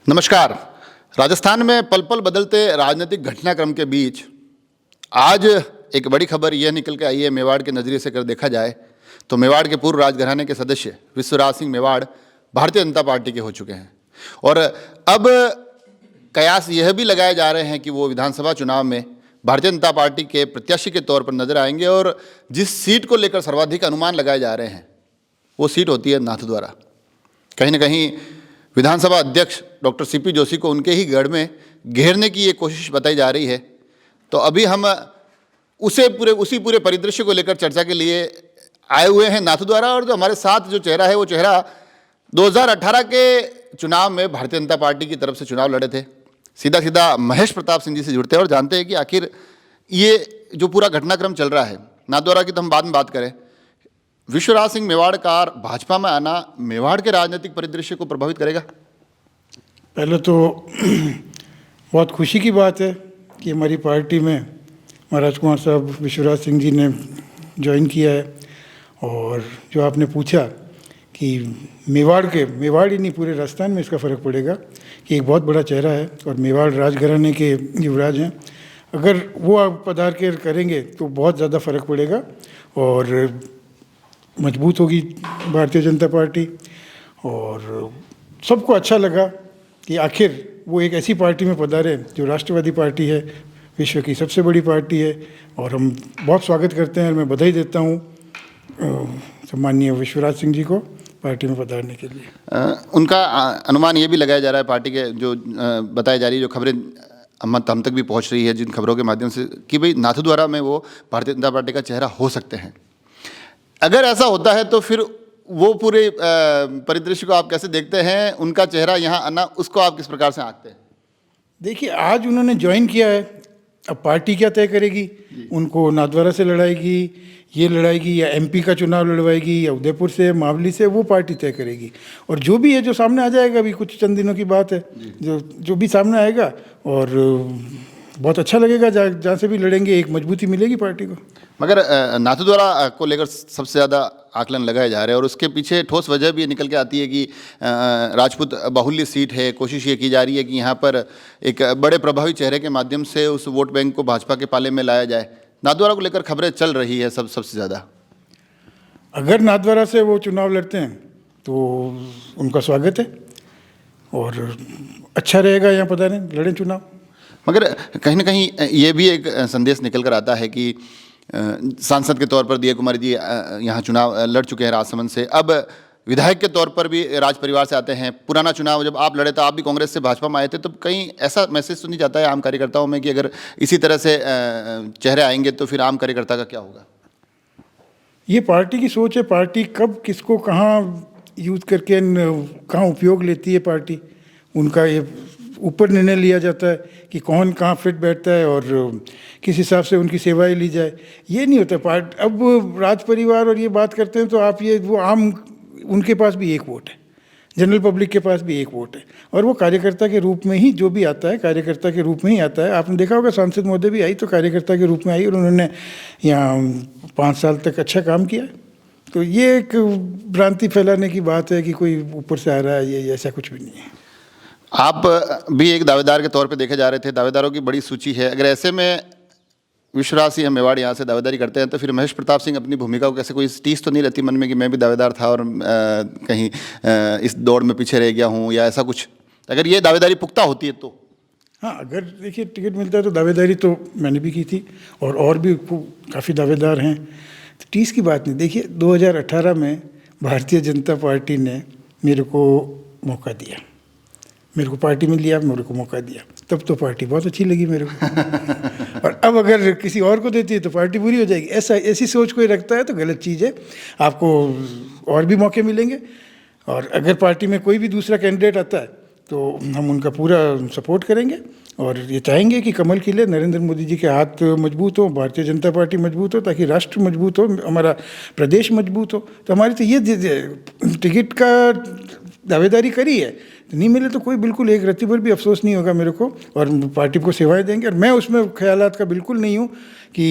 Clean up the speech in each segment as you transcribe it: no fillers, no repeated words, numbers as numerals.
नमस्कार। राजस्थान में पल पल बदलते राजनीतिक घटनाक्रम के बीच आज एक बड़ी खबर यह निकल के आई है। मेवाड़ के नज़रिए से अगर देखा जाए तो मेवाड़ के पूर्व राजघराने के सदस्य विश्वराज सिंह मेवाड़ भारतीय जनता पार्टी के हो चुके हैं और अब कयास यह भी लगाए जा रहे हैं कि वो विधानसभा चुनाव में भारतीय जनता पार्टी के प्रत्याशी के तौर पर नजर आएंगे और जिस सीट को लेकर सर्वाधिक अनुमान लगाए जा रहे हैं वो सीट होती है नाथद्वारा। कहीं ना कहीं विधानसभा अध्यक्ष डॉक्टर सीपी जोशी को उनके ही गढ़ में घेरने की ये कोशिश बताई जा रही है। तो अभी हम उसी पूरे परिदृश्य को लेकर चर्चा के लिए आए हुए हैं नाथद्वारा। और जो हमारे साथ जो चेहरा है वो चेहरा 2018 के चुनाव में भारतीय जनता पार्टी की तरफ से चुनाव लड़े थे। सीधा सीधा महेश प्रताप सिंह जी से जुड़ते हैं और जानते हैं कि आखिर ये जो पूरा घटनाक्रम चल रहा है नाथद्वारा की तो हम बाद में बात करें। विश्वराज सिंह मेवाड़ का भाजपा में आना मेवाड़ के राजनीतिक परिदृश्य को प्रभावित करेगा? पहले तो बहुत खुशी की बात है कि हमारी पार्टी में महाराज कुमार साहब विश्वराज सिंह जी ने ज्वाइन किया है। और जो आपने पूछा कि मेवाड़ ही नहीं पूरे राजस्थान में इसका फ़र्क पड़ेगा कि एक बहुत बड़ा चेहरा है और मेवाड़ राजघराने के युवराज हैं। अगर वो आप पधार के करेंगे तो बहुत ज़्यादा फ़र्क पड़ेगा और मजबूत होगी भारतीय जनता पार्टी। और सबको अच्छा लगा कि आखिर वो एक ऐसी पार्टी में पधारे जो राष्ट्रवादी पार्टी है, विश्व की सबसे बड़ी पार्टी है। और हम बहुत स्वागत करते हैं और मैं बधाई देता हूँ सम्माननीय विश्वराज सिंह जी को पार्टी में पधारने के लिए। उनका अनुमान ये भी लगाया जा रहा है पार्टी के जो बताई जा रही है, जो खबरें हम तक भी पहुँच रही है जिन खबरों के माध्यम से, कि भाई नाथद्वारा में वो भारतीय जनता पार्टी का चेहरा हो सकते हैं। अगर ऐसा होता है तो फिर वो पूरे परिदृश्य को आप कैसे देखते हैं? उनका चेहरा यहाँ आना, उसको आप किस प्रकार से आंकते हैं? देखिए, आज उन्होंने ज्वाइन किया है, अब पार्टी क्या तय करेगी। उनको नाथद्वारा से लड़ाएगी, ये लड़ाएगी, या एमपी का चुनाव लड़वाएगी, या उदयपुर से, मावली से, वो पार्टी तय करेगी। और जो भी है, जो सामने आ जाएगा, अभी कुछ चंद दिनों की बात है, जो भी सामने आएगा और बहुत अच्छा लगेगा। जहाँ से भी लड़ेंगे एक मजबूती मिलेगी पार्टी को। मगर नाथद्वारा को लेकर सबसे ज़्यादा आकलन लगाए जा रहे हैं और उसके पीछे ठोस वजह भी निकल के आती है कि राजपूत बाहुल्य सीट है। कोशिश ये की जा रही है कि यहाँ पर एक बड़े प्रभावी चेहरे के माध्यम से उस वोट बैंक को भाजपा के पाले में लाया जाए। नाथद्वारा को लेकर खबरें चल रही है सबसे ज़्यादा। अगर नाथद्वारा से वो चुनाव लड़ते हैं तो उनका स्वागत है और अच्छा रहेगा, यहाँ पता नहीं लड़ें चुनाव। मगर कहीं ना कहीं ये भी एक संदेश निकल कर आता है कि सांसद के तौर पर दिया कुमारी जी यहाँ चुनाव लड़ चुके हैं राजसमंद से, अब विधायक के तौर पर भी राज परिवार से आते हैं। पुराना चुनाव जब आप लड़े तो आप भी कांग्रेस से भाजपा में आए थे, तो कहीं ऐसा मैसेज सुनी जाता है आम कार्यकर्ताओं में कि अगर इसी तरह से चेहरे आएंगे तो फिर आम कार्यकर्ता का क्या होगा? ये पार्टी की सोच है। पार्टी कब किसको कहाँ यूज़ करके कहाँ उपयोग लेती है पार्टी, उनका ये ऊपर निर्णय लिया जाता है कि कौन कहाँ फिट बैठता है और किस हिसाब से उनकी सेवाएं ली जाए। ये नहीं होता पार्ट। अब राज परिवार और ये बात करते हैं तो आप ये वो आम, उनके पास भी एक वोट है, जनरल पब्लिक के पास भी एक वोट है और वो कार्यकर्ता के रूप में ही जो भी आता है कार्यकर्ता के रूप में ही आता है। आपने देखा होगा सांसद महोदय भी आई तो कार्यकर्ता के रूप में आई और उन्होंने यहाँ 5 साल तक अच्छा काम किया। तो ये एक भ्रांति फैलाने की बात है कि कोई ऊपर से आ रहा है, ये ऐसा कुछ भी नहीं है। आप भी एक दावेदार के तौर पे देखे जा रहे थे, दावेदारों की बड़ी सूची है। अगर ऐसे में विश्वराज सिंह मेवाड़ यहाँ से दावेदारी करते हैं तो फिर महेश प्रताप सिंह अपनी भूमिका को कैसे, कोई टीस तो नहीं रहती मन में कि मैं भी दावेदार था और कहीं इस दौड़ में पीछे रह गया हूँ या ऐसा कुछ? अगर ये दावेदारी पुख्ता होती है तो हाँ, अगर देखिए टिकट मिलता है तो दावेदारी तो मैंने भी की थी और भी काफ़ी दावेदार हैं, तो टीस की बात नहीं। देखिए 2018 में भारतीय जनता पार्टी ने मेरे को मौका दिया, मेरे को पार्टी में लिया, मेरे को मौका दिया, तब तो पार्टी बहुत अच्छी लगी मेरे को और अब अगर किसी और को देती है तो पार्टी बुरी हो जाएगी। ऐसी सोच कोई रखता है तो गलत चीज़ है। आपको और भी मौके मिलेंगे और अगर पार्टी में कोई भी दूसरा कैंडिडेट आता है तो हम उनका पूरा सपोर्ट करेंगे और ये चाहेंगे कि कमल खिले, नरेंद्र मोदी जी के हाथ मजबूत हो, भारतीय जनता पार्टी मजबूत हो, ताकि राष्ट्र मजबूत हो, हमारा प्रदेश मजबूत हो। तो हमारी तो ये टिकट का दावेदारी करी है, तो नहीं मिले तो कोई बिल्कुल एक रत्ती भर भी अफसोस नहीं होगा मेरे को, और पार्टी को सेवाएं देंगे। और मैं उसमें ख्यालात का बिल्कुल नहीं हूँ कि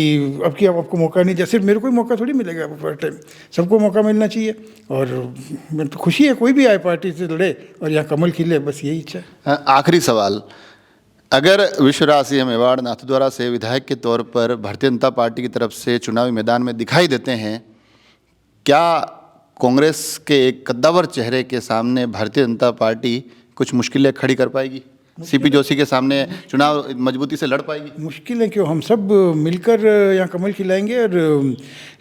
अब की आपको मौका नहीं दिया, सिर्फ मेरे को ही मौका थोड़ी मिलेगा फर्स्ट टाइम, सबको मौका मिलना चाहिए। और मेरे तो खुशी है कोई भी आए पार्टी से लड़े और यहाँ कमल खिले, बस यही इच्छा है। आखिरी सवाल, अगर विश्वराज सिंह मेवाड़ नाथद्वारा से विधायक के तौर पर भारतीय जनता पार्टी की तरफ से चुनावी मैदान में दिखाई देते हैं, क्या कांग्रेस के एक कद्दावर चेहरे के सामने भारतीय जनता पार्टी कुछ मुश्किलें खड़ी कर पाएगी? सीपी जोशी के सामने चुनाव मजबूती से लड़ पाएगी? मुश्किलें क्यों, हम सब मिलकर यहाँ कमल खिलाएंगे। और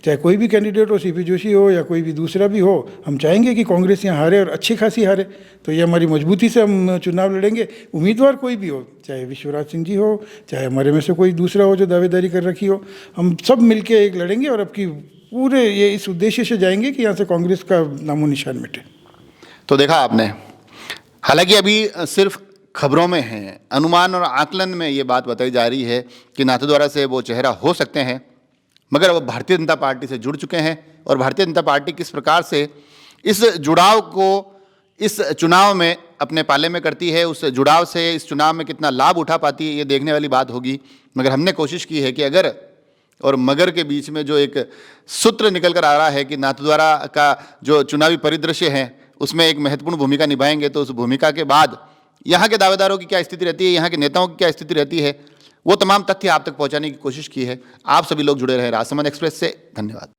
चाहे कोई भी कैंडिडेट हो, सीपी जोशी हो या कोई भी दूसरा भी हो, हम चाहेंगे कि कांग्रेस यहाँ हारे और अच्छी खासी हारे। तो ये हमारी मजबूती से हम चुनाव लड़ेंगे। उम्मीदवार कोई भी हो, चाहे विश्वराज सिंह जी हो, चाहे हमारे में से कोई दूसरा हो जो दावेदारी कर रखी हो, हम सब मिलकर एक लड़ेंगे और अब की पूरे ये इस उद्देश्य से जाएंगे कि यहाँ से कांग्रेस का नामो निशान मिटे। तो देखा आपने, हालांकि अभी सिर्फ खबरों में हैं, अनुमान और आकलन में ये बात बताई जा रही है कि नाथद्वारा से वो चेहरा हो सकते हैं, मगर वो भारतीय जनता पार्टी से जुड़ चुके हैं। और भारतीय जनता पार्टी किस प्रकार से इस जुड़ाव को इस चुनाव में अपने पाले में करती है, उस जुड़ाव से इस चुनाव में कितना लाभ उठा पाती है, ये देखने वाली बात होगी। मगर हमने कोशिश की है कि अगर और मगर के बीच में जो एक सूत्र निकल कर आ रहा है कि नाथद्वारा का जो चुनावी परिदृश्य है उसमें एक महत्वपूर्ण भूमिका निभाएंगे, तो उस भूमिका के बाद यहाँ के दावेदारों की क्या स्थिति रहती है, यहाँ के नेताओं की क्या स्थिति रहती है, वो तमाम तथ्य आप तक पहुँचाने की कोशिश की है। आप सभी लोग जुड़े रहे राजसमंद एक्सप्रेस से। धन्यवाद।